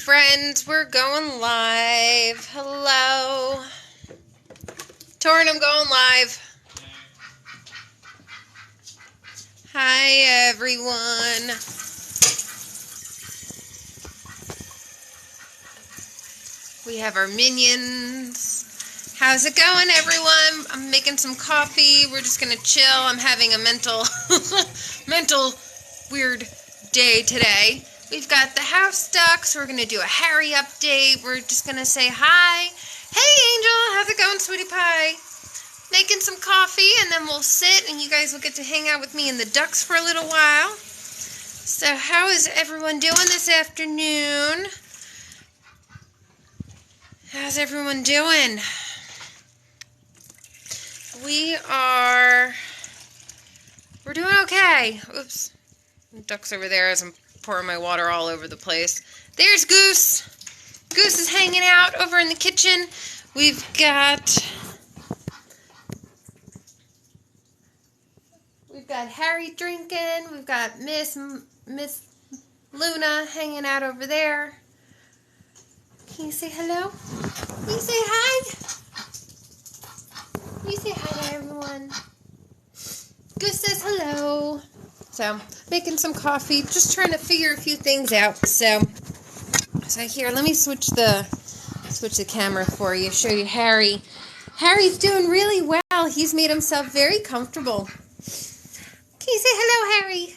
friends, we're going live. Hello. Torrin, I'm going live. Hi, everyone. We have our minions. How's it going, everyone? I'm making some coffee. We're just going to chill. I'm having a mental weird day today. We've got the house ducks. We're going to do a Harry update. We're just going to say hi. Hey, Angel. How's it going, sweetie pie? Making some coffee, and then we'll sit, and you guys will get to hang out with me and the ducks for a little while. So how is everyone doing this afternoon? How's everyone doing? We're doing okay. Oops. Duck's over there as I'm pouring my water all over the place. There's Goose. Goose is hanging out over in the kitchen. We've got Harry drinking. We've got Miss Luna hanging out over there. Can you say hello? Can you say hi? Can you say hi to everyone? Goose says hello. So, making some coffee, just trying to figure a few things out. So here, let me switch the camera for you, show you Harry. Harry's doing really well. He's made himself very comfortable. Can you say hello, Harry?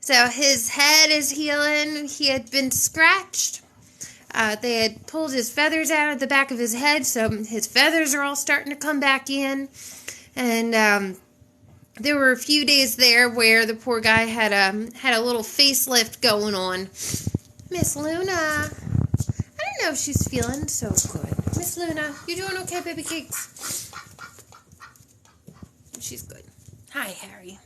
So his head is healing. He had been scratched. They had pulled his feathers out of the back of his head, so his feathers are all starting to come back in. And there were a few days there where the poor guy had a little facelift going on. Miss Luna, I don't know if she's feeling so good. Miss Luna, you doing okay, baby cakes? She's good. Hi, Harry.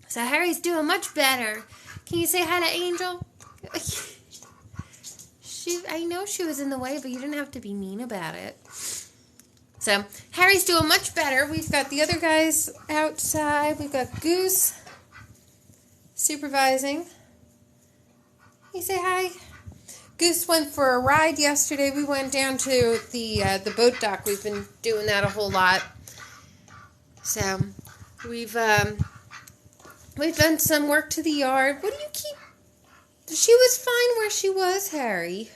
So Harry's doing much better. Can you say hi to Angel? I know she was in the way, but you didn't have to be mean about it. So Harry's doing much better. We've got the other guys outside. We've got Goose supervising. Can you say hi? Goose went for a ride yesterday. We went down to the boat dock. We've been doing that a whole lot. So we've done some work to the yard. What do you keep? She was fine where she was, Harry.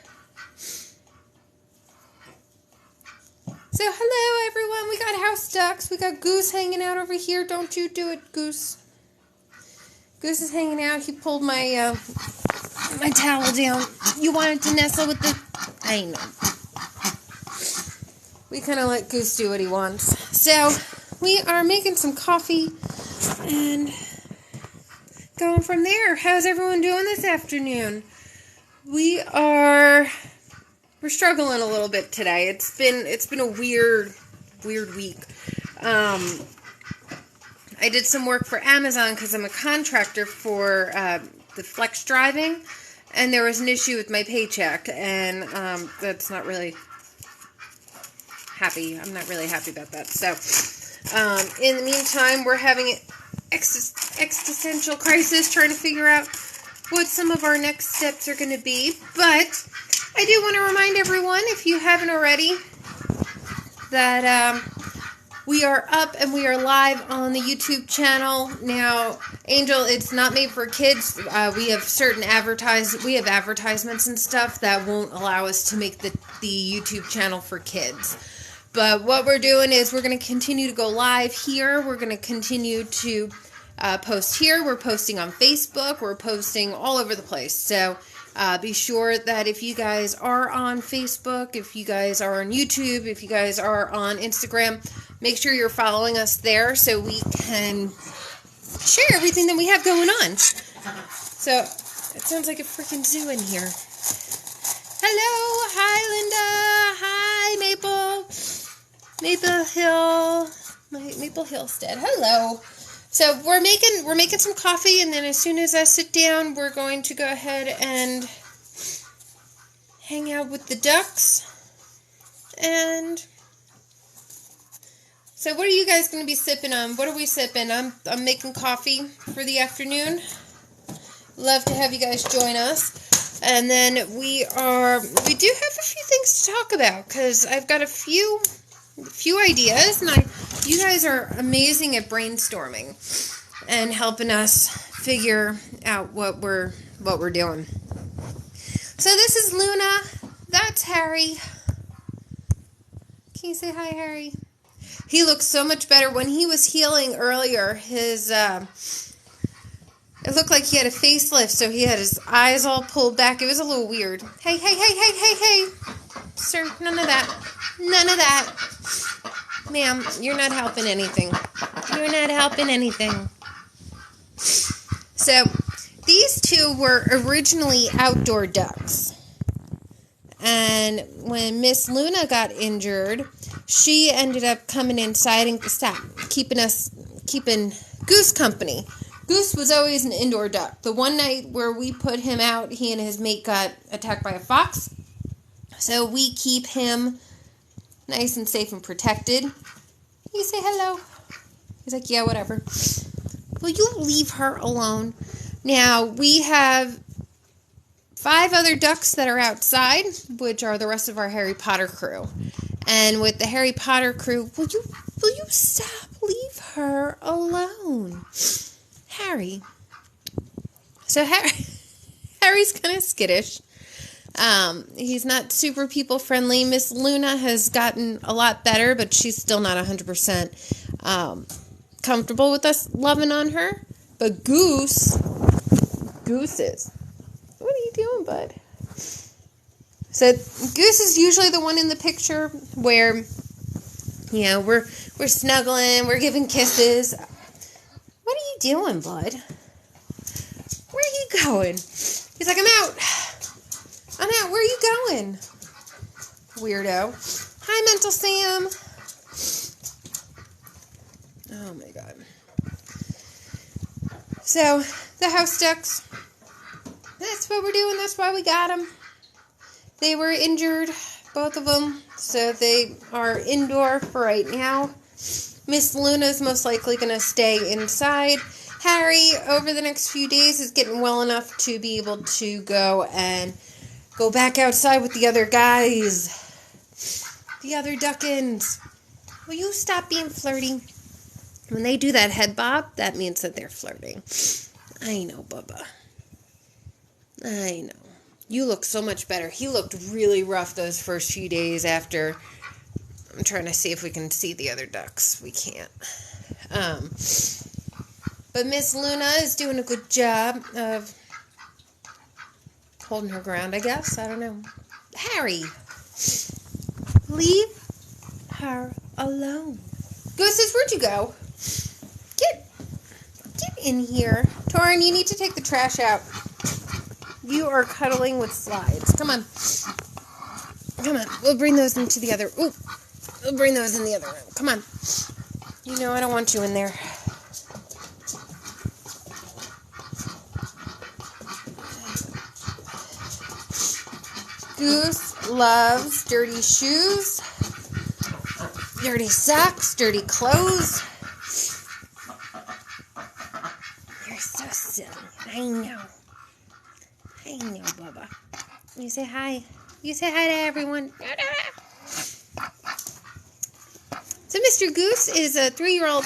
So hello, everyone. We got house ducks. We got Goose hanging out over here. Don't you do it, Goose. Goose is hanging out. He pulled my towel down. You wanted to nestle with the... I know. We kind of let Goose do what he wants. So we are making some coffee and going from there. How's everyone doing this afternoon? We're struggling a little bit today. It's been a weird week. I did some work for Amazon because I'm a contractor for the flex driving, and there was an issue with my paycheck, and that's not really happy. I'm not really happy about that. So in the meantime, we're having an existential crisis trying to figure out what some of our next steps are going to be. But I do want to remind everyone, if you haven't already, that we are up and we are live on the YouTube channel. Now, Angel, it's not made for kids. We have advertisements and stuff that won't allow us to make the YouTube channel for kids. But what we're doing is we're going to continue to go live here. We're going to continue to post here. We're posting on Facebook. We're posting all over the place. So be sure that if you guys are on Facebook, if you guys are on YouTube, if you guys are on Instagram, make sure you're following us there so we can share everything that we have going on. So it sounds like a freaking zoo in here. Hello. Hi, Linda. Hi, Maple Hillstead. Hello. So we're making some coffee, and then as soon as I sit down, we're going to go ahead and hang out with the ducks. And so what are you guys going to be sipping on? What are we sipping? I'm making coffee for the afternoon. Love to have you guys join us. And then we do have a few things to talk about, because I've got a few ideas, and you guys are amazing at brainstorming and helping us figure out what we're doing. So this is Luna. That's Harry. Can you say hi, Harry? He looks so much better. When he was healing earlier, his it looked like he had a facelift, so he had his eyes all pulled back. It was a little weird. Hey, sir, none of that. Ma'am, you're not helping anything. So, these two were originally outdoor ducks. And when Miss Luna got injured, she ended up coming inside and keeping Goose company. Goose was always an indoor duck. The one night where we put him out, he and his mate got attacked by a fox. So we keep him nice and safe and protected. You say hello. He's like, yeah, whatever. Will you leave her alone? Now, we have 5 other ducks that are outside, which are the rest of our Harry Potter crew. And with the Harry Potter crew, will you stop? Leave her alone. Harry. So Harry's kind of skittish. He's not super people friendly. Miss Luna has gotten a lot better, but she's still not 100% comfortable with us loving on her. But Goose is. What are you doing, bud? So Goose is usually the one in the picture where, you know, we're snuggling, we're giving kisses. What are you doing, bud? Where are you going? He's like, I'm out. Where are you going? Weirdo. Hi, Mental Sam. Oh, my God. So, the house ducks. That's what we're doing. That's why we got them. They were injured, both of them. So, they are indoor for right now. Miss Luna's most likely going to stay inside. Harry, over the next few days, is getting well enough to be able to go back outside with the other guys. The other duckins. Will you stop being flirty? When they do that head bob, that means that they're flirting. I know, Bubba. I know. You look so much better. He looked really rough those first few days after. I'm trying to see if we can see the other ducks. We can't. But Miss Luna is doing a good job of holding her ground, I guess. I don't know. Harry, leave her alone. Gooses, where'd you go? Get in here. Torin, you need to take the trash out. You are cuddling with slides. Come on. We'll bring those into the other. Ooh. We'll bring those in the other room. Come on. You know I don't want you in there. Goose loves dirty shoes, dirty socks, dirty clothes. You're so silly. I know, Bubba. You say hi. You say hi to everyone. So Mr. Goose is a 3-year-old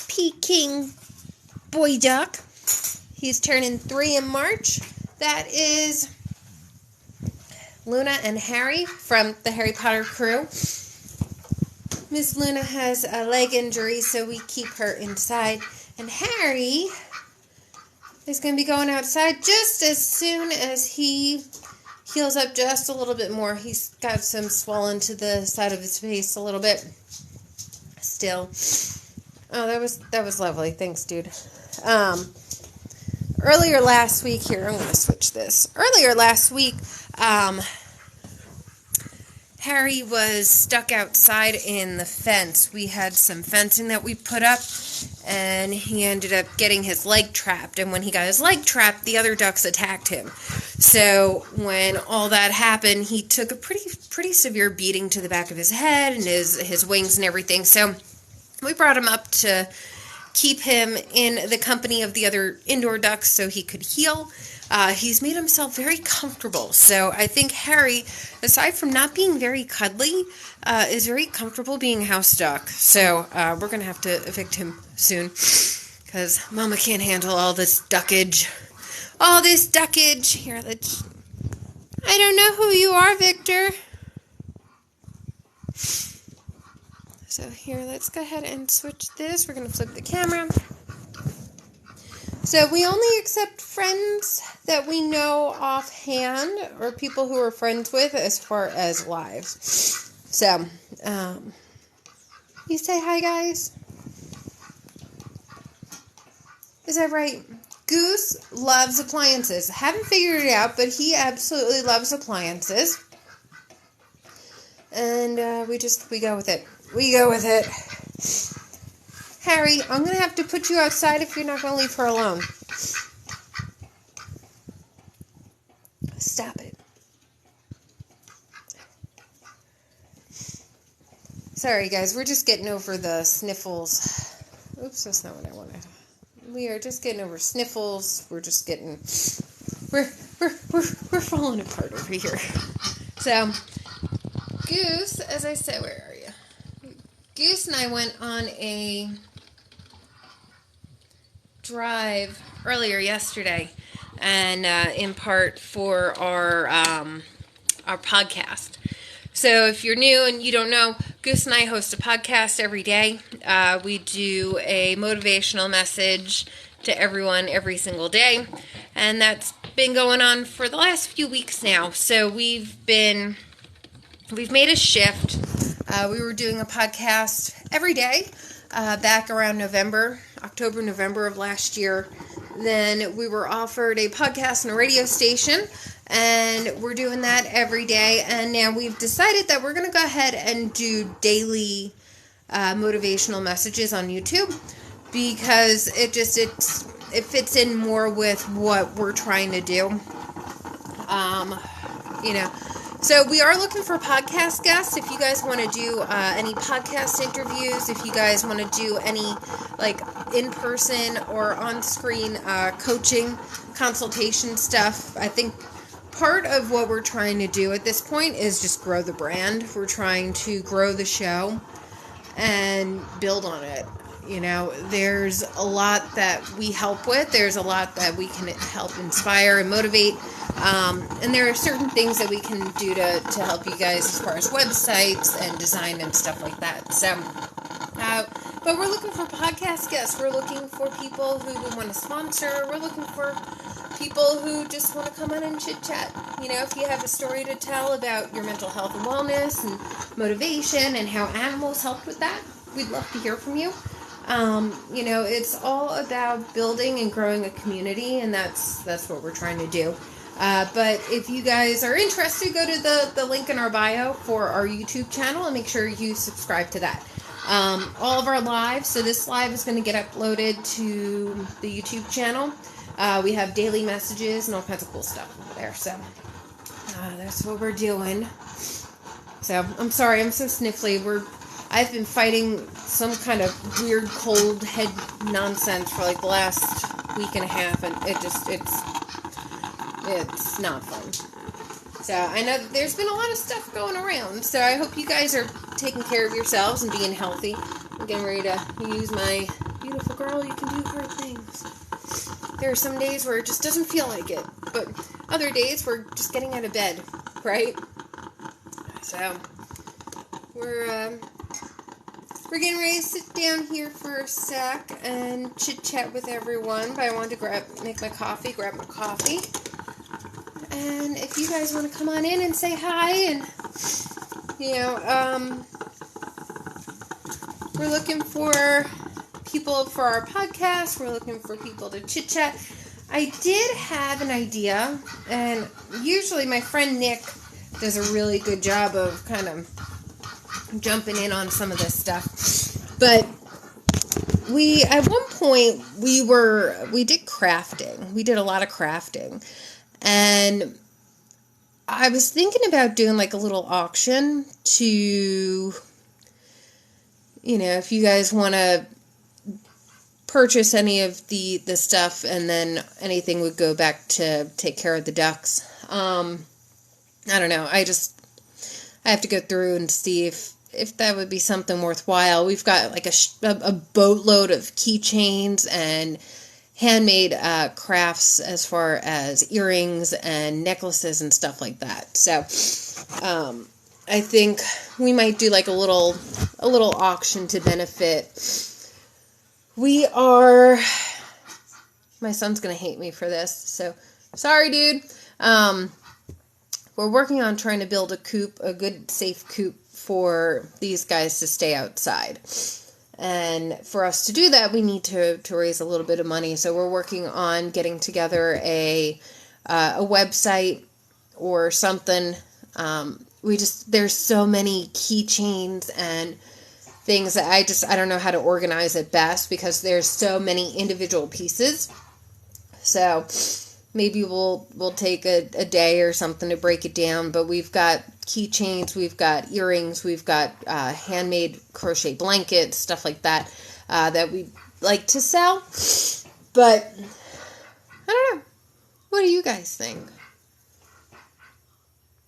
Peking boy duck. He's turning 3 in March. That is Luna and Harry from the Harry Potter crew. Miss Luna has a leg injury, so we keep her inside. And Harry is going to be going outside just as soon as he heals up just a little bit more. He's got some swollen to the side of his face a little bit. Still. Oh, that was lovely. Thanks, dude. Earlier last week, here, I'm going to switch this. Earlier last week, Harry was stuck outside in the fence. We had some fencing that we put up, and he ended up getting his leg trapped. And when he got his leg trapped, the other ducks attacked him. So when all that happened, he took a pretty severe beating to the back of his head and his wings and everything. So we brought him up to keep him in the company of the other indoor ducks so he could heal. he's made himself very comfortable. So I think Harry, aside from not being very cuddly, is very comfortable being a house dog. So we're going to have to evict him soon because Mama can't handle all this duckage. All this duckage. Here, I don't know who you are, Victor. So here, let's go ahead and switch this. We're going to flip the camera. So we only accept friends that we know offhand or people who we're friends with as far as lives. So, you say hi, guys? Is that right? Goose loves appliances. Haven't figured it out, but he absolutely loves appliances. And we go with it. We go with it. Harry, I'm going to have to put you outside if you're not going to leave her alone. Stop it. Sorry, guys. We're just getting over the sniffles. Oops, that's not what I wanted. We are just getting over sniffles. We're just getting... We're falling apart over here. So, Goose, as I said, where are you? Goose and I went on a drive earlier yesterday, and in part for our podcast. So if you're new and you don't know, Goose and I host a podcast every day. We do a motivational message to everyone every single day, and that's been going on for the last few weeks now. So we've made a shift. We were doing a podcast every day back around October, November of last year. Then we were offered a podcast and a radio station, and we're doing that every day. And now we've decided that we're going to go ahead and do daily motivational messages on YouTube because it fits in more with what we're trying to do. So we are looking for podcast guests. If you guys want to do any podcast interviews, if you guys want to do any in-person or on-screen coaching, consultation stuff, I think part of what we're trying to do at this point is just grow the brand. We're trying to grow the show and build on it. There's a lot that we help with. There's a lot that we can help inspire and motivate. And there are certain things that we can do to help you guys as far as websites and design and stuff like that. So, but we're looking for podcast guests. We're looking for people who want to sponsor. We're looking for people who just want to come on and chit-chat. If you have a story to tell about your mental health and wellness and motivation and how animals help with that, we'd love to hear from you. It's all about building and growing a community, and that's what we're trying to do. But if you guys are interested, go to the link in our bio for our YouTube channel and make sure you subscribe to that. All of our lives, so this live is going to get uploaded to the YouTube channel. We have daily messages and all kinds of cool stuff over there. So that's what we're doing. So I'm sorry, I'm so sniffly. I've been fighting some kind of weird cold head nonsense for the last week and a half, and it's not fun. So I know that there's been a lot of stuff going around, so I hope you guys are taking care of yourselves and being healthy. I'm getting ready to use my beautiful girl, you can do hard things. There are some days where it just doesn't feel like it, but other days we're just getting out of bed, right? So we're getting ready to sit down here for a sec and chit-chat with everyone, but I wanted to grab my coffee. And if you guys want to come on in and say hi, and, we're looking for people for our podcast. We're looking for people to chit-chat. I did have an idea, and usually my friend Nick does a really good job of kind of jumping in on some of this stuff. But at one point, we did crafting. We did a lot of crafting. And I was thinking about doing a little auction to, if you guys want to purchase any of the stuff, and then anything would go back to take care of the ducks. I don't know. I have to go through and see if that would be something worthwhile. We've got like a boatload of keychains and handmade crafts as far as earrings and necklaces and stuff like that. So I think we might do like a little auction to benefit. My son's gonna hate me for this, so sorry, dude. We're working on trying to build a good safe coop for these guys to stay outside. And for us to do that, we need to raise a little bit of money. So we're working on getting together a website or something. There's so many keychains and things that I don't know how to organize it best because there's so many individual pieces. So maybe we'll take a day or something to break it down. But we've got keychains, we've got earrings, we've got handmade crochet blankets, stuff like that, that we like to sell. But I don't know. What do you guys think?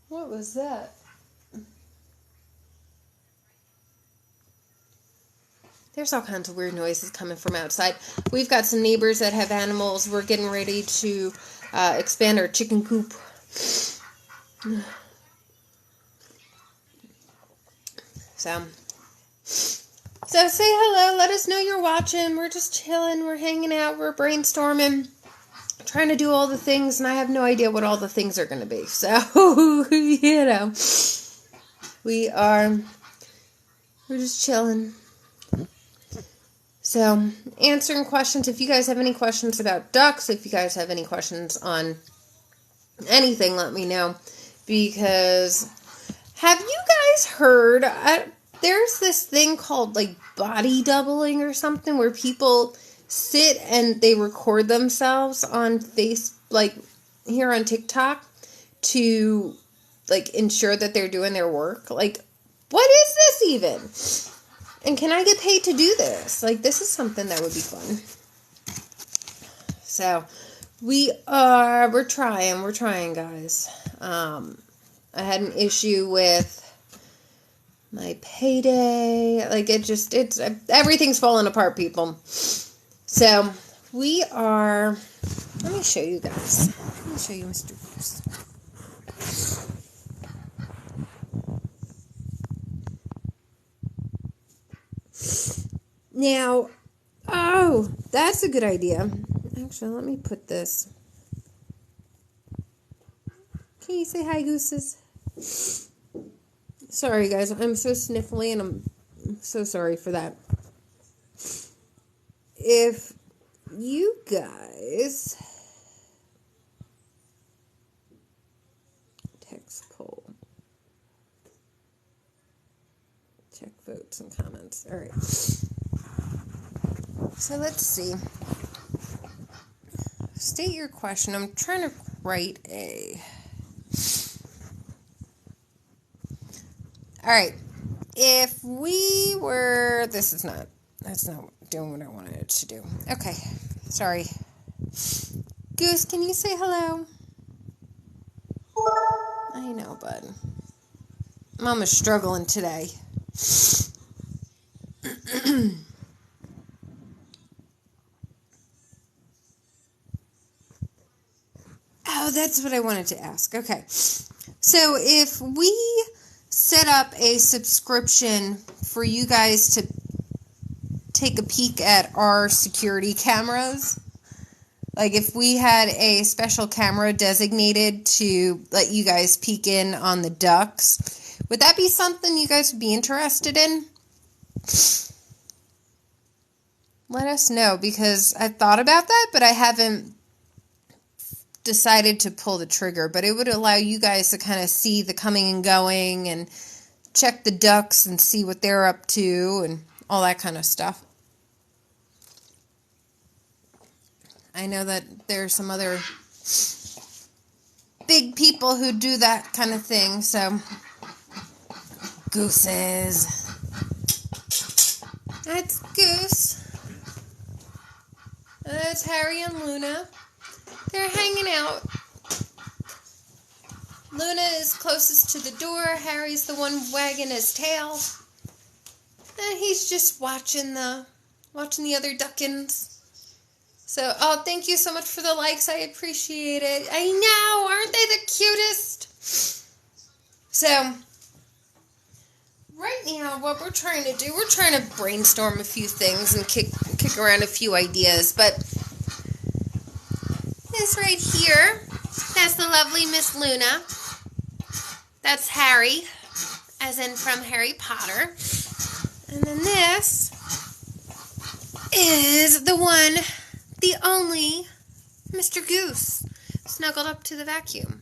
What was that? There's all kinds of weird noises coming from outside. We've got some neighbors that have animals. We're getting ready to expand our chicken coop. So say hello. Let us know you're watching. We're just chilling. We're hanging out. We're brainstorming. Trying to do all the things, and I have no idea what all the things are going to be. So, we're just chilling. So, answering questions. If you guys have any questions about ducks, if you guys have any questions on anything, let me know. Because, have you guys heard, there's this thing called, like, body doubling or something, where people sit and they record themselves on here on TikTok to, like, ensure that they're doing their work. Like, what is this even? And can I get paid to do this? Like, this is something that would be fun. So, we're trying, guys. I had an issue with my payday. Like, everything's falling apart, people. So, let me show you guys. Let me show you Mr. Goose. Now, that's a good idea. Actually, let me put this. Can you say hi, gooses? Sorry, guys. I'm so sniffly, and I'm so sorry for that. If you guys text poll, check votes and comments. All right. So let's see. State your question. I'm trying to write all right. If we were, that's not doing what I wanted it to do. Okay. Sorry. Goose, can you say hello? I know, bud. Mama's struggling today. Oh, that's what I wanted to ask. Okay. So if we set up a subscription for you guys to take a peek at our security cameras, like if we had a special camera designated to let you guys peek in on the ducks, would that be something you guys would be interested in? Let us know, because I've thought about that, but I haven't decided to pull the trigger. But it would allow you guys to kind of see the coming and going and check the ducks and see what they're up to and all that kind of stuff. I know that there are some other big people who do that kind of thing, so Gooses. That's Goose. That's Harry and Luna. They're hanging out. Luna is closest to the door. Harry's the one wagging his tail. And he's just watching the other duckins. So, thank you so much for the likes. I appreciate it. I know, aren't they the cutest? So, right now, what we're trying to do, we're trying to brainstorm a few things and kick around a few ideas. But this right here, that's the lovely Miss Luna. That's Harry, as in from Harry Potter. And then this is the one, the only Mr. Goose, snuggled up to the vacuum.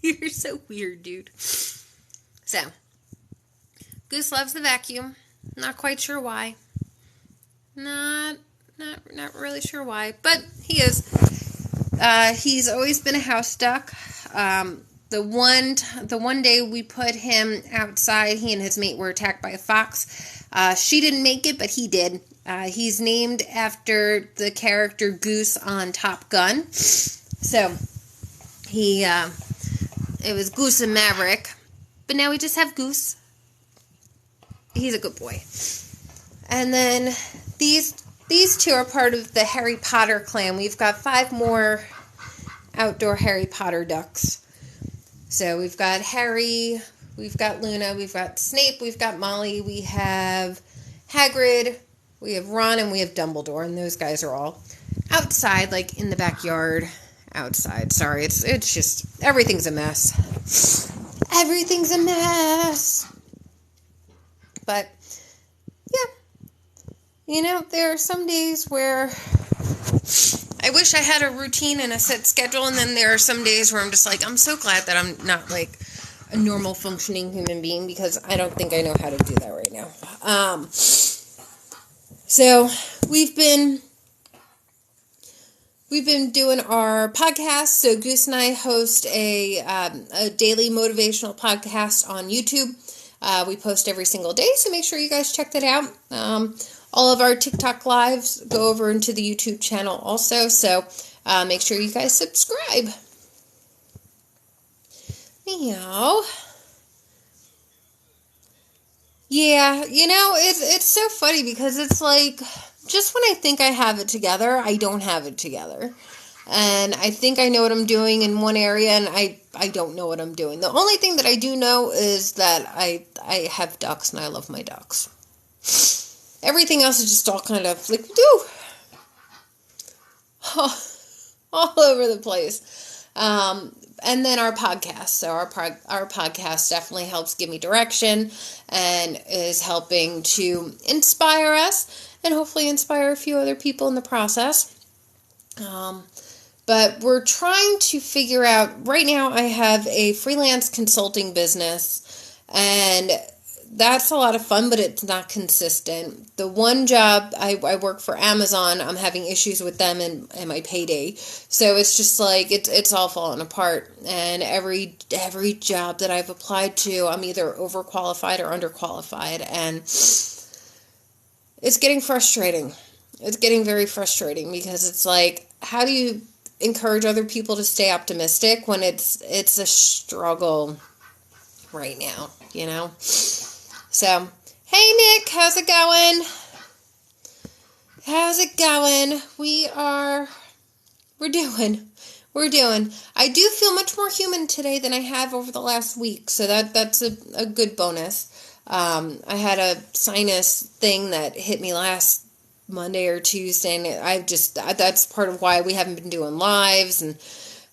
You're so weird, dude. So, Goose loves the vacuum. Not quite sure why. Not really sure why, but he is. He's always been a house duck. The one day we put him outside, he and his mate were attacked by a fox. She didn't make it, but he did. He's named after the character Goose on Top Gun. So, it was Goose and Maverick. But now we just have Goose. He's a good boy. And then these two are part of the Harry Potter clan. We've got 5 more outdoor Harry Potter ducks. So we've got Harry, we've got Luna, we've got Snape, we've got Molly, we have Hagrid, we have Ron, and we have Dumbledore. And those guys are all outside, like in the backyard. Outside. Sorry, it's just, everything's a mess. Everything's a mess. But, yeah. There are some days where I wish I had a routine and a set schedule, and then there are some days where I'm just like, I'm so glad that I'm not like a normal functioning human being, because I don't think I know how to do that right now. So we've been doing our podcast. So Goose and I host a daily motivational podcast on YouTube. We post every single day, so make sure you guys check that out. All of our TikTok lives go over into the YouTube channel also, so make sure you guys subscribe. Meow. Yeah, it's so funny because it's like, just when I think I have it together, I don't have it together. And I think I know what I'm doing in one area, and I don't know what I'm doing. The only thing that I do know is that I have ducks, and I love my ducks. Everything else is just all kind of like, all over the place. And then our podcast. So our podcast definitely helps give me direction and is helping to inspire us and hopefully inspire a few other people in the process. But we're trying to figure out, right now I have a freelance consulting business, and that's a lot of fun, but it's not consistent. The one job, I work for Amazon, I'm having issues with them and my payday. So it's just like, it's all falling apart. And every job that I've applied to, I'm either overqualified or underqualified. And it's getting frustrating. It's getting very frustrating because it's like, how do you encourage other people to stay optimistic when it's a struggle right now, So, hey Nick, how's it going? How's it going? We're doing. I do feel much more human today than I have over the last week, so that's a good bonus. I had a sinus thing that hit me last Monday or Tuesday, and that's part of why we haven't been doing lives, and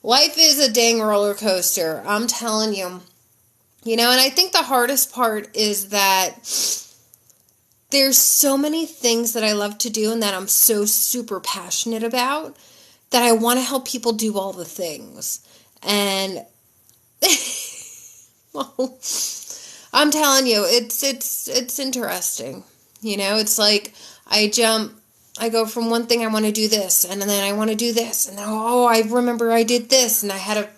life is a dang roller coaster, I'm telling you. And I think the hardest part is that there's so many things that I love to do and that I'm so super passionate about that I want to help people do all the things. And well, I'm telling you, it's interesting. It's like I go from one thing, I want to do this, and then I want to do this, and then, I remember I did this, and I had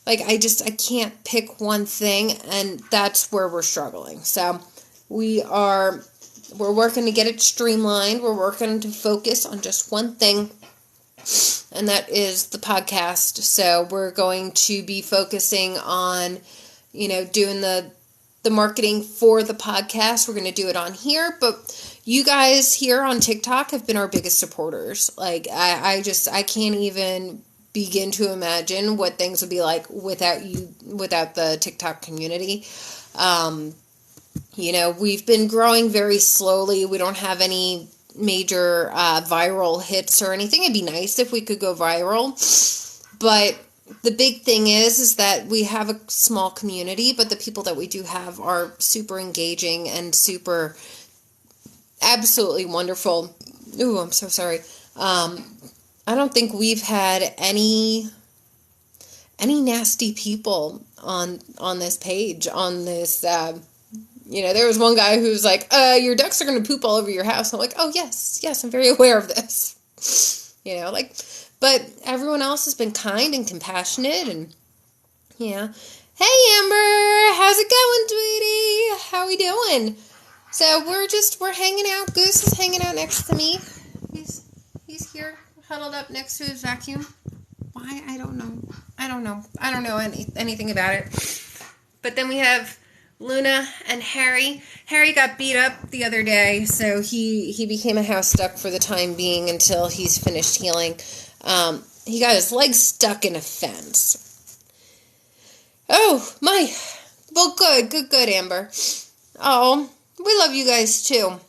I can't pick one thing, and that's where we're struggling. So we are We're working to get it streamlined. We're working to focus on just one thing, and that is the podcast. So we're going to be focusing on, doing the marketing for the podcast. We're going to do it on here, but you guys here on TikTok have been our biggest supporters. Like, I can't even begin to imagine what things would be like without the TikTok community. We've been growing very slowly. We don't have any major viral hits or anything. It'd be nice if we could go viral, but the big thing is that we have a small community, but the people that we do have are super engaging and super absolutely wonderful. Ooh, I'm so sorry. I don't think we've had any nasty people on this page, on this, there was one guy who was like, your ducks are going to poop all over your house. I'm like, oh, yes, I'm very aware of this. But everyone else has been kind and compassionate and, Hey, Amber, how's it going, sweetie? How we doing? So we're hanging out. Goose is hanging out next to me. He's here, huddled up next to his vacuum. Why? I don't know. I don't know anything about it. But then we have Luna and Harry. Harry got beat up the other day, so he became a house duck for the time being until he's finished healing. He got his leg stuck in a fence. Oh, my. Well, good, Amber. Oh, we love you guys, too.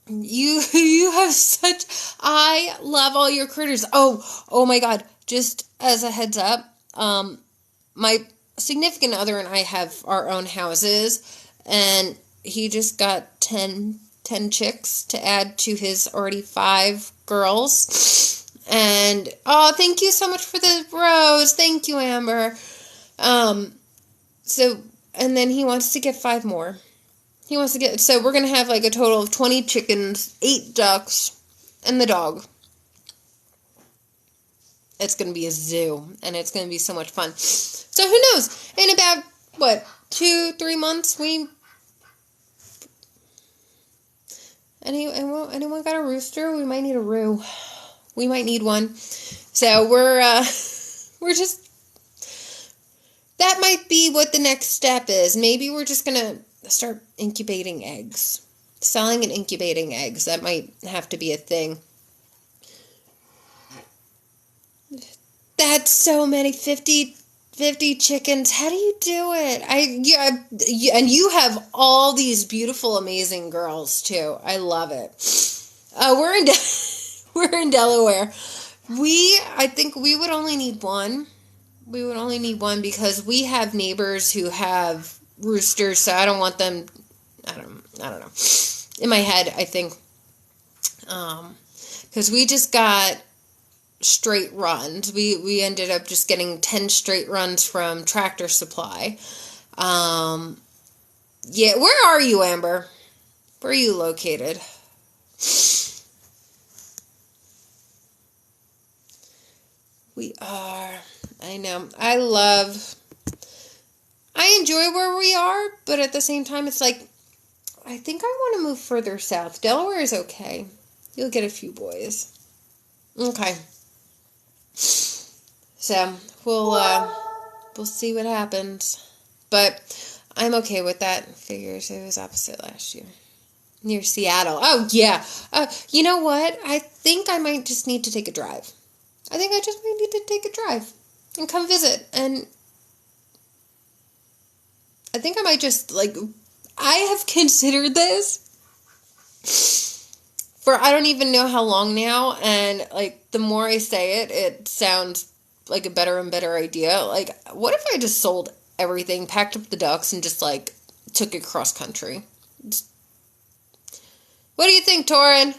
You have such... I love all your critters. Oh my God. Just as a heads up, my significant other and I have our own houses, and he just got 10 chicks to add to his already 5 girls. And, thank you so much for the rose. Thank you, Amber. And then he wants to get 5 more. So we're going to have like a total of 20 chickens, 8 ducks, and the dog. It's going to be a zoo, and it's going to be so much fun. So who knows? In about, 2-3 months, anyone got a rooster? We might need a roo. We might need one. So we're just, that might be what the next step is. Maybe we're just going to start incubating eggs. Selling and incubating eggs. That might have to be a thing. That's so many, 50 chickens. How do you do it? And you have all these beautiful, amazing girls too. I love it. We're in Delaware. I think we would only need one. We would only need one because we have neighbors who have roosters, so I don't want them. I don't know. In my head, I think, because we just got straight runs. We ended up just getting 10 straight runs from Tractor Supply. Yeah, where are you, Amber? Where are you located? We are. I know. I enjoy where we are, but at the same time, it's like, I think I want to move further south. Delaware is okay. You'll get a few boys. Okay. So, we'll see what happens. But I'm okay with that. Figures it was opposite last year. Near Seattle. Oh, yeah. You know what? I think I might just need to take a drive. I think I just might need to take a drive and come visit. And I think I might just, I have considered this for I don't even know how long now. And, the more I say it, it sounds like a better and better idea. What if I just sold everything, packed up the ducks, and just, took it cross country? What do you think, Torin?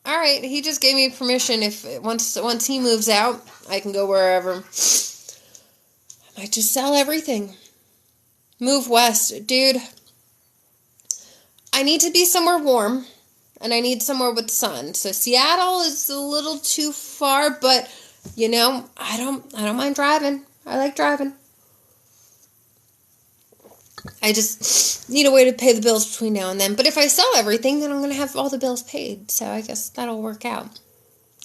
All right, he just gave me permission. If once he moves out, I can go wherever. I might just sell everything. Move west, dude. I need to be somewhere warm, and I need somewhere with sun. So Seattle is a little too far, but I don't mind driving. I like driving. I just need a way to pay the bills between now and then. But if I sell everything, then I'm going to have all the bills paid. So I guess that'll work out.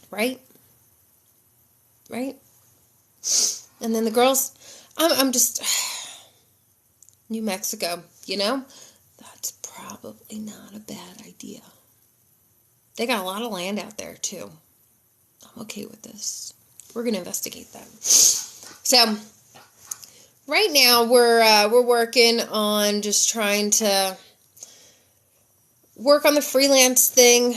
Right? Right? And then the girls, I'm just, New Mexico, that's probably not a bad idea. They got a lot of land out there, too. I'm okay with this. We're going to investigate that. So, right now, we're working on just trying to work on the freelance thing,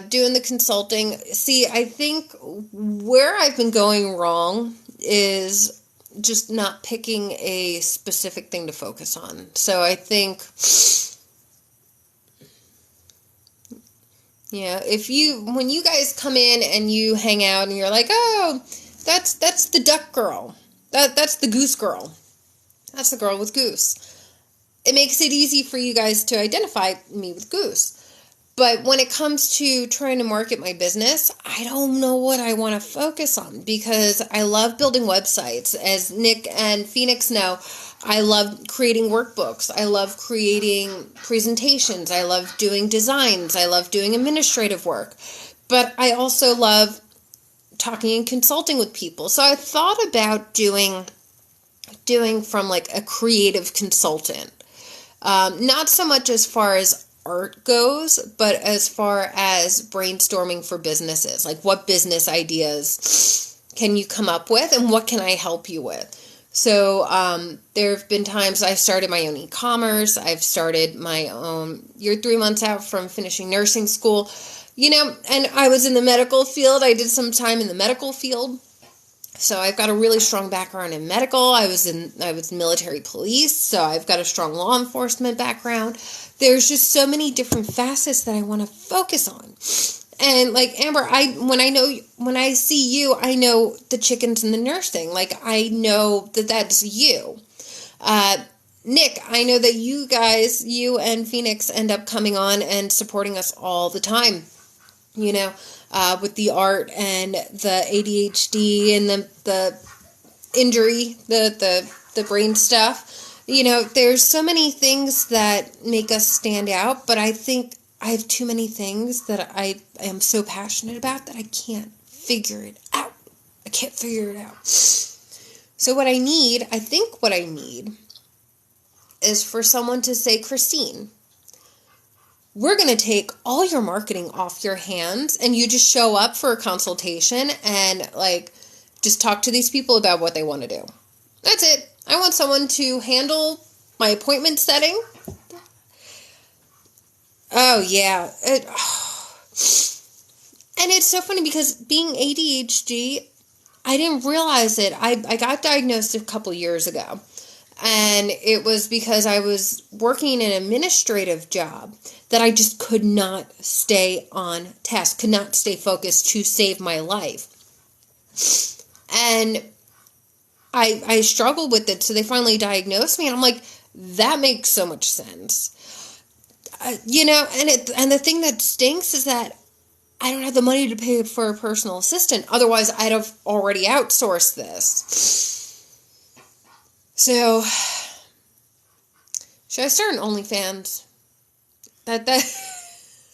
doing the consulting. See, I think where I've been going wrong is just not picking a specific thing to focus on. So I think, when you guys come in and you hang out and you're like, oh, that's the duck girl. That's the goose girl. That's the girl with goose. It makes it easy for you guys to identify me with goose. But when it comes to trying to market my business, I don't know what I want to focus on because I love building websites. As Nick and Phoenix know, I love creating workbooks. I love creating presentations. I love doing designs. I love doing administrative work. But I also love talking and consulting with people. So I thought about doing from like a creative consultant. Not so much as far as art goes, but as far as brainstorming for businesses, like what business ideas can you come up with and what can I help you with? So there have been times I've started my own e-commerce. I've started my own, you're 3 months out from finishing nursing school, and I was in the medical field. I did some time in the medical field. So I've got a really strong background in medical. I was military police, so I've got a strong law enforcement background. There's just so many different facets that I want to focus on. And like Amber, when I see you, I know the chickens and the nursing. Like I know that that's you. Nick, I know that you and Phoenix end up coming on and supporting us all the time. With the art and the ADHD and the injury, the brain stuff. There's so many things that make us stand out, but I think I have too many things that I am so passionate about that I can't figure it out. I can't figure it out. So what I think what I need is for someone to say, Christine, we're going to take all your marketing off your hands and you just show up for a consultation and just talk to these people about what they want to do. That's it. I want someone to handle my appointment setting. Oh, yeah. And it's so funny because being ADHD, I didn't realize it. I got diagnosed a couple years ago. And it was because I was working an administrative job that I just could not stay on task, could not stay focused to save my life. And I struggled with it, so they finally diagnosed me, and I'm like, that makes so much sense. And the thing that stinks is that I don't have the money to pay for a personal assistant. Otherwise, I'd have already outsourced this. So, should I start an OnlyFans? That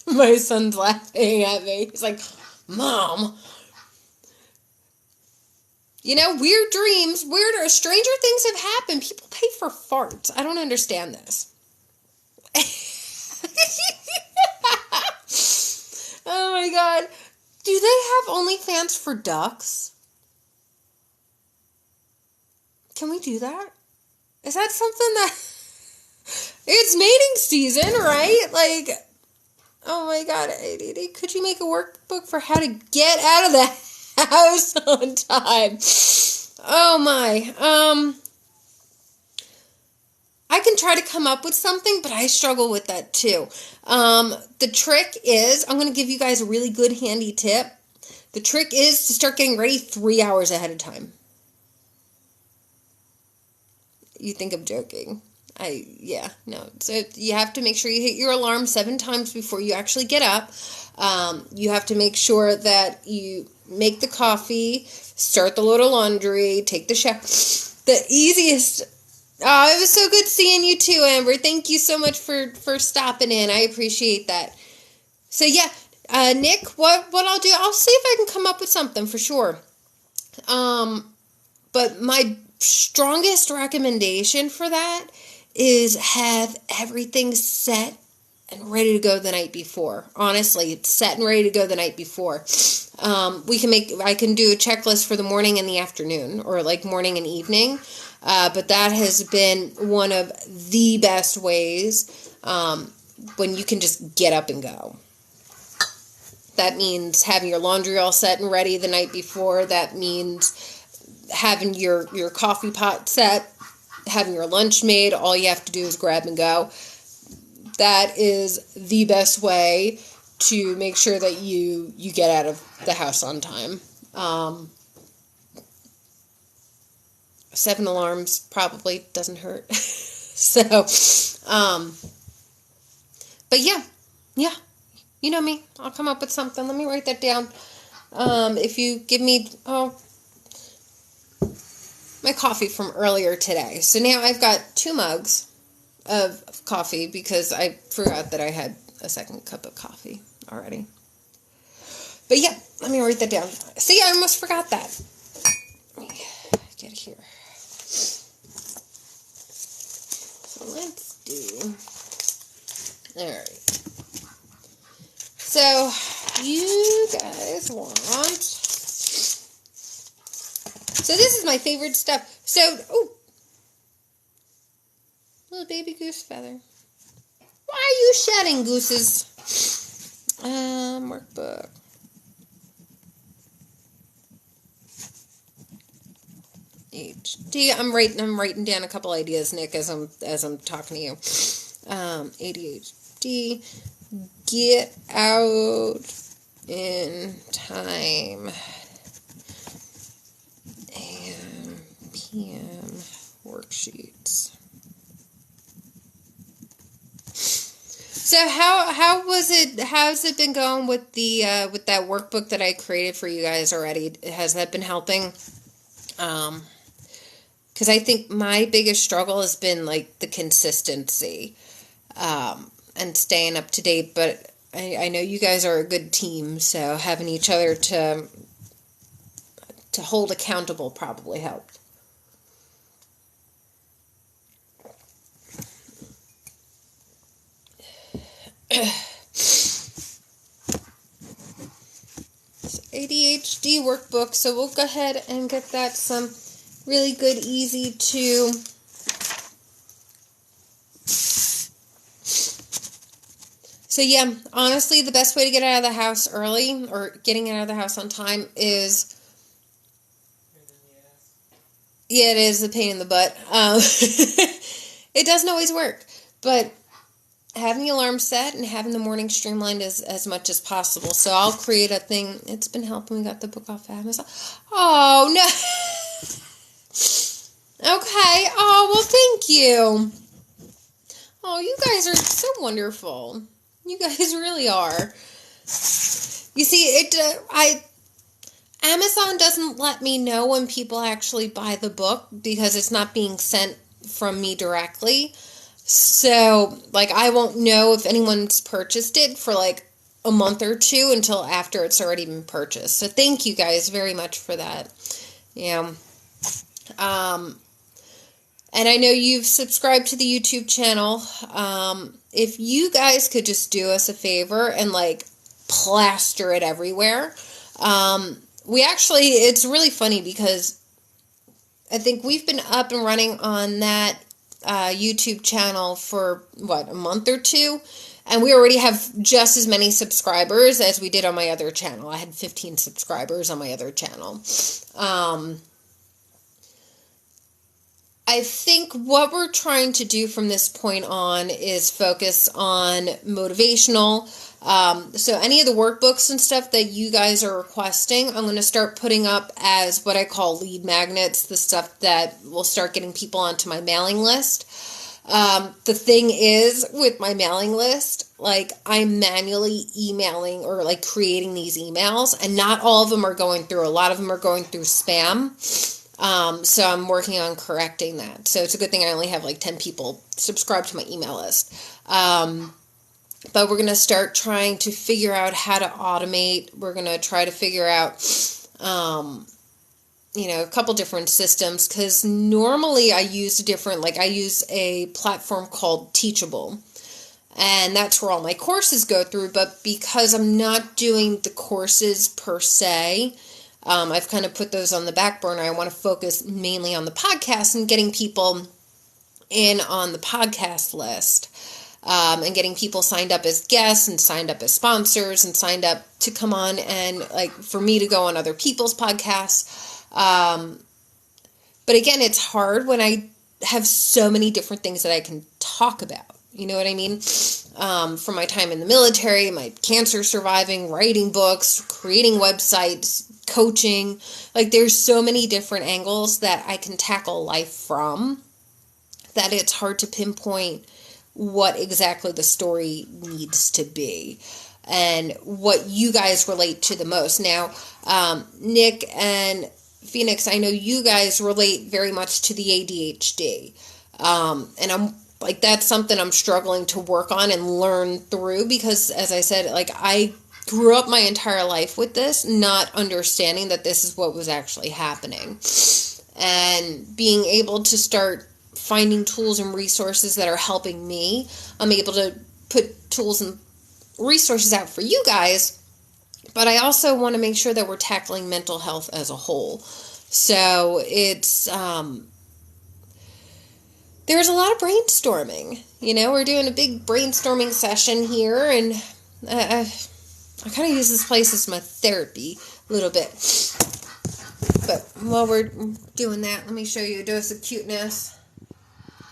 my son's laughing at me. He's like, Mom. Weird dreams, stranger things have happened. People pay for farts. I don't understand this. Oh my God. Do they have OnlyFans for ducks? Can we do that? Is that something that... It's mating season, right? Oh my God, ADD. Could you make a workbook for how to get out of the house on time? Oh my. I can try to come up with something, but I struggle with that too. The trick is, I'm going to give you guys a really good handy tip. The trick is to start getting ready 3 hours ahead of time. You think I'm joking. No. So you have to make sure you hit your alarm 7 times before you actually get up. You have to make sure that you make the coffee, start the load of laundry, take the shower. The easiest Oh, it was so good seeing you too, Amber. Thank you so much for stopping in. I appreciate that. So yeah, Nick, what I'll do, I'll see if I can come up with something for sure. But my strongest recommendation for that is have everything set and ready to go the night before. Honestly, it's set and ready to go the night before. I can do a checklist for the morning and the afternoon, or like morning and evening. But that has been one of the best ways when you can just get up and go. That means having your laundry all set and ready the night before. That means having your coffee pot set, having your lunch made. All you have to do is grab and go. That is the best way to make sure that you get out of the house on time. 7 alarms probably doesn't hurt. So, but yeah, you know me. I'll come up with something. Let me write that down. If you give me, my coffee from earlier today. So now I've got 2 mugs of coffee because I forgot that I had a second cup of coffee already. But yeah, let me write that down. See, I almost forgot that. Let me get here. So let's do, all right. So you guys want, so this is my favorite stuff. So, little baby goose feather. Why are you shedding, gooses? Workbook. HD. I'm writing down a couple ideas, Nick, as I'm talking to you. ADHD. Get out in time. AM, PM worksheets. So how's it been going with the with that workbook that I created for you guys already? Has that been helping? Because I think my biggest struggle has been like the consistency and staying up to date, but I know you guys are a good team, so having each other to hold accountable probably helped. ADHD workbook, so we'll go ahead and get that some really good, easy to so yeah, honestly, the best way to get out of the house early, or getting out of the house on time, is it is a pain in the butt. It doesn't always work, but having the alarm set and having the morning streamlined as much as possible. So I'll create a thing. It's been helping. We got the book off Amazon. Oh, no. Okay. Oh, well, thank you. Oh, you guys are so wonderful. You guys really are. You see, Amazon doesn't let me know when people actually buy the book because it's not being sent from me directly. So, like, I won't know if anyone's purchased it for, like, a month or 2 until after it's already been purchased. So, thank you guys very much for that. Yeah. And I know you've subscribed to the YouTube channel. If you guys could just do us a favor and, like, plaster it everywhere. It's really funny because I think we've been up and running on that YouTube channel for, a month or 2? And we already have just as many subscribers as we did on my other channel. I had 15 subscribers on my other channel. I think what we're trying to do from this point on is focus on motivational. So any of the workbooks and stuff that you guys are requesting, I'm going to start putting up as what I call lead magnets, the stuff that will start getting people onto my mailing list. The thing is, with my mailing list, like, I'm manually emailing or, like, creating these emails, and not all of them are going through. A lot of them are going through spam. So I'm working on correcting that. So it's a good thing I only have like 10 people subscribed to my email list. But we're going to start trying to figure out how to automate. We're going to try to figure out, a couple different systems, because normally I use a platform called Teachable, and that's where all my courses go through. But because I'm not doing the courses per se, I've kind of put those on the back burner. I want to focus mainly on the podcast and getting people in on the podcast list, and getting people signed up as guests and signed up as sponsors and signed up to come on and for me to go on other people's podcasts. But again, it's hard when I have so many different things that I can talk about. You know what I mean? From my time in the military, my cancer surviving, writing books, creating websites, coaching. There's so many different angles that I can tackle life from that it's hard to pinpoint what exactly the story needs to be and what you guys relate to the most. Now, Nick and Phoenix, I know you guys relate very much to the ADHD. And I'm that's something I'm struggling to work on and learn through, because as I said, I grew up my entire life with this, not understanding that this is what was actually happening. And being able to start finding tools and resources that are helping me, I'm able to put tools and resources out for you guys, but I also want to make sure that we're tackling mental health as a whole. So it's, there's a lot of brainstorming. We're doing a big brainstorming session here, and I kind of use this place as my therapy a little bit. But while we're doing that, let me show you a dose of cuteness.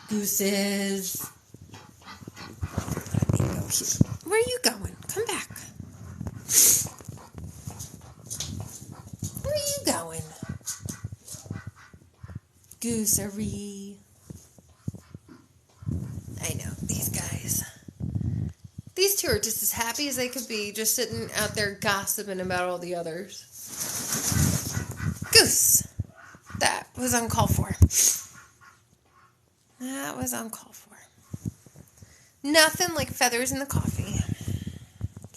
Gooses. Where are you going? Come back. Where are you going? Goosery. I know, these guys. These two are just as happy as they could be, just sitting out there gossiping about all the others. Goose. That was uncalled for. That was uncalled for. Nothing like feathers in the coffee.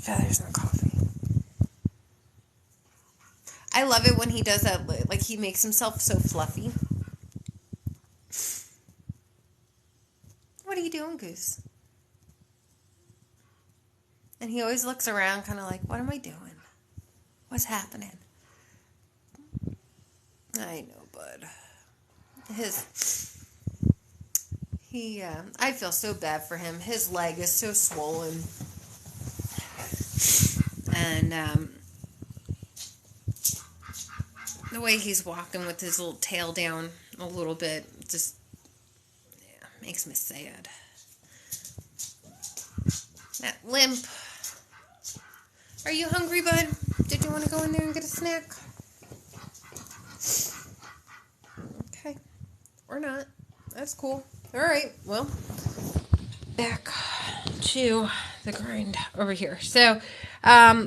Feathers in the coffee. I love it when he does that, he makes himself so fluffy. What are you doing, Goose? And he always looks around kind of like, what am I doing? What's happening? I know, bud. I feel so bad for him. His leg is so swollen. And, the way he's walking with his little tail down a little bit just, makes me sad. That limp. Are you hungry, bud? Did you want to go in there and get a snack? Okay. Or not. That's cool. All right. Well, back to the grind over here. So yeah,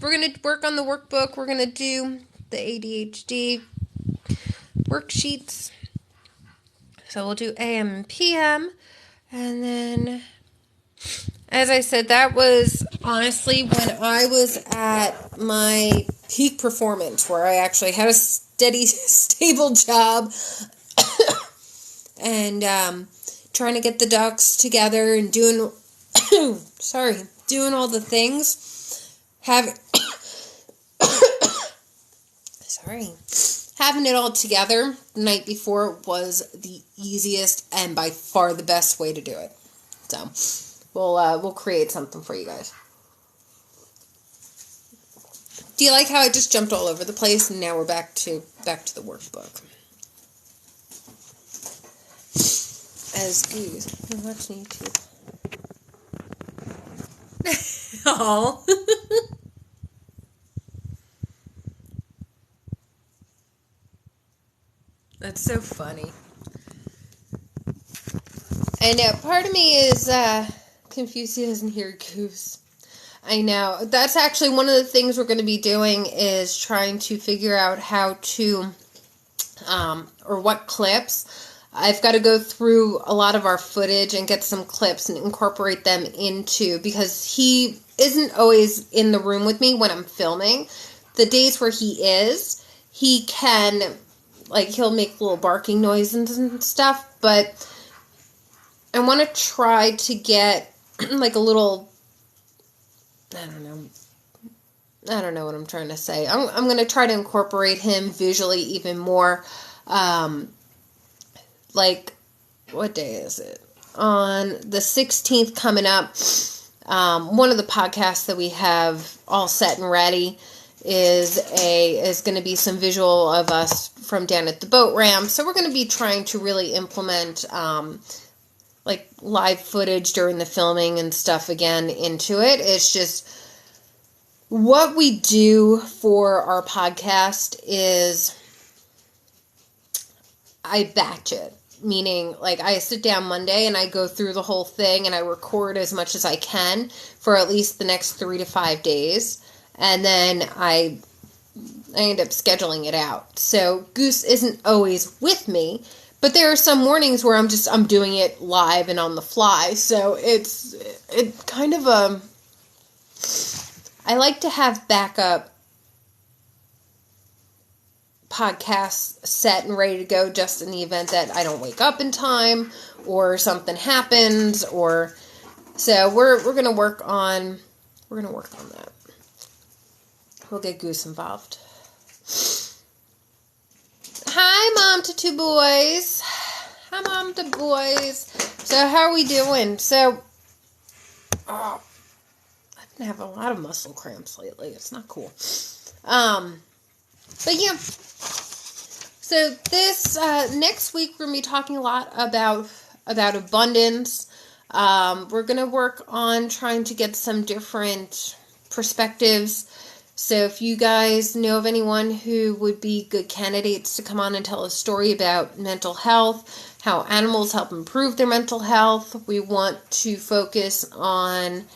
we're going to work on the workbook. We're going to do the ADHD worksheets. So we'll do AM and PM. And then, as I said, that was honestly when I was at my peak performance, where I actually had a steady, stable job and trying to get the ducks together and doing all the things. Having it all together the night before was the easiest and by far the best way to do it. So we'll create something for you guys. Do you like how I just jumped all over the place and now we're back to the workbook? As Goose, I'm watching YouTube. Oh. That's so funny. I know, part of me is confused he doesn't hear Goose. I know. That's actually one of the things we're going to be doing, is trying to figure out how to or what clips. I've got to go through a lot of our footage and get some clips and incorporate them into, because he isn't always in the room with me when I'm filming. The days where he is, he can, like, he'll make little barking noises and stuff, but I want to try to get, like, a little, I don't know what I'm trying to say. I'm going to try to incorporate him visually even more. Like, what day is it? On the 16th coming up, one of the podcasts that we have all set and ready is going to be some visual of us from down at the boat ramp. So we're going to be trying to really implement like live footage during the filming and stuff again into it. It's just what we do for our podcast is I batch it. Meaning, like, I sit down Monday and I go through the whole thing and I record as much as I can for at least the next 3 to 5 days. And then I end up scheduling it out. So Goose isn't always with me, but there are some mornings where I'm doing it live and on the fly. So it's kind of I like to have backup podcasts set and ready to go just in the event that I don't wake up in time or something happens, or so we're going to work on that. We'll get Goose involved. Hi, Mom to 2 boys. Hi, Mom to boys. So how are we doing? So I've been having a lot of muscle cramps lately. It's not cool. But yeah, so this next week we're going to be talking a lot about abundance. We're going to work on trying to get some different perspectives. So if you guys know of anyone who would be good candidates to come on and tell a story about mental health, how animals help improve their mental health, we want to focus on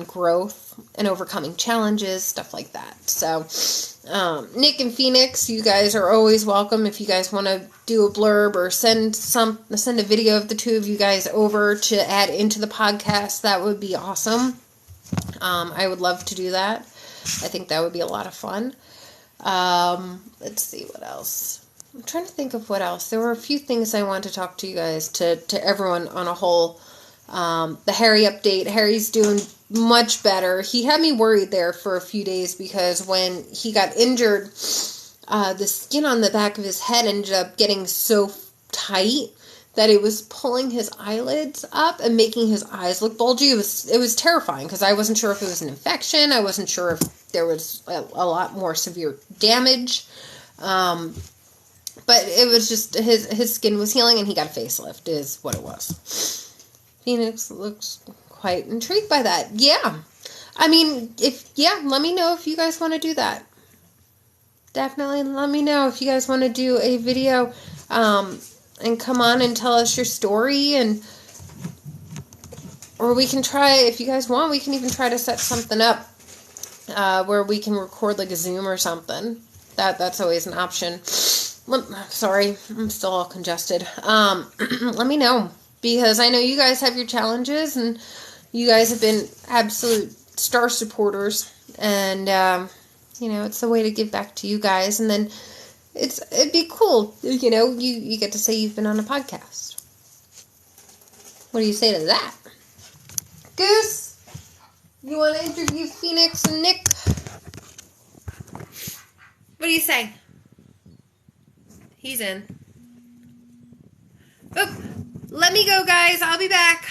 growth and overcoming challenges, stuff like that. So Nick and Phoenix, you guys are always welcome. If you guys want to do a blurb or send a video of the 2 of you guys over to add into the podcast, that would be awesome. I would love to do that. I think that would be a lot of fun. Let's see what else. I'm trying to think of what else. There were a few things I wanted to talk to you guys, to everyone on a whole. The Harry update. Harry's doing much better. He had me worried there for a few days because when he got injured, the skin on the back of his head ended up getting so tight that it was pulling his eyelids up and making his eyes look bulgy. It was terrifying because I wasn't sure if it was an infection. I wasn't sure if there was a lot more severe damage. But it was just his skin was healing and he got a facelift is what it was. Phoenix looks quite intrigued by that. Yeah. I mean, let me know if you guys want to do that. Definitely let me know if you guys want to do a video and come on and tell us your story, or we can try, if you guys want, we can even try to set something up where we can record like a Zoom or something. That's always an option. Sorry, I'm still all congested. Let me know. Because I know you guys have your challenges, and you guys have been absolute star supporters, and, it's a way to give back to you guys, and then it'd be cool, you get to say you've been on a podcast. What do you say to that? Goose, you want to interview Phoenix and Nick? What do you say? He's in. Oh. Let me go, guys. I'll be back.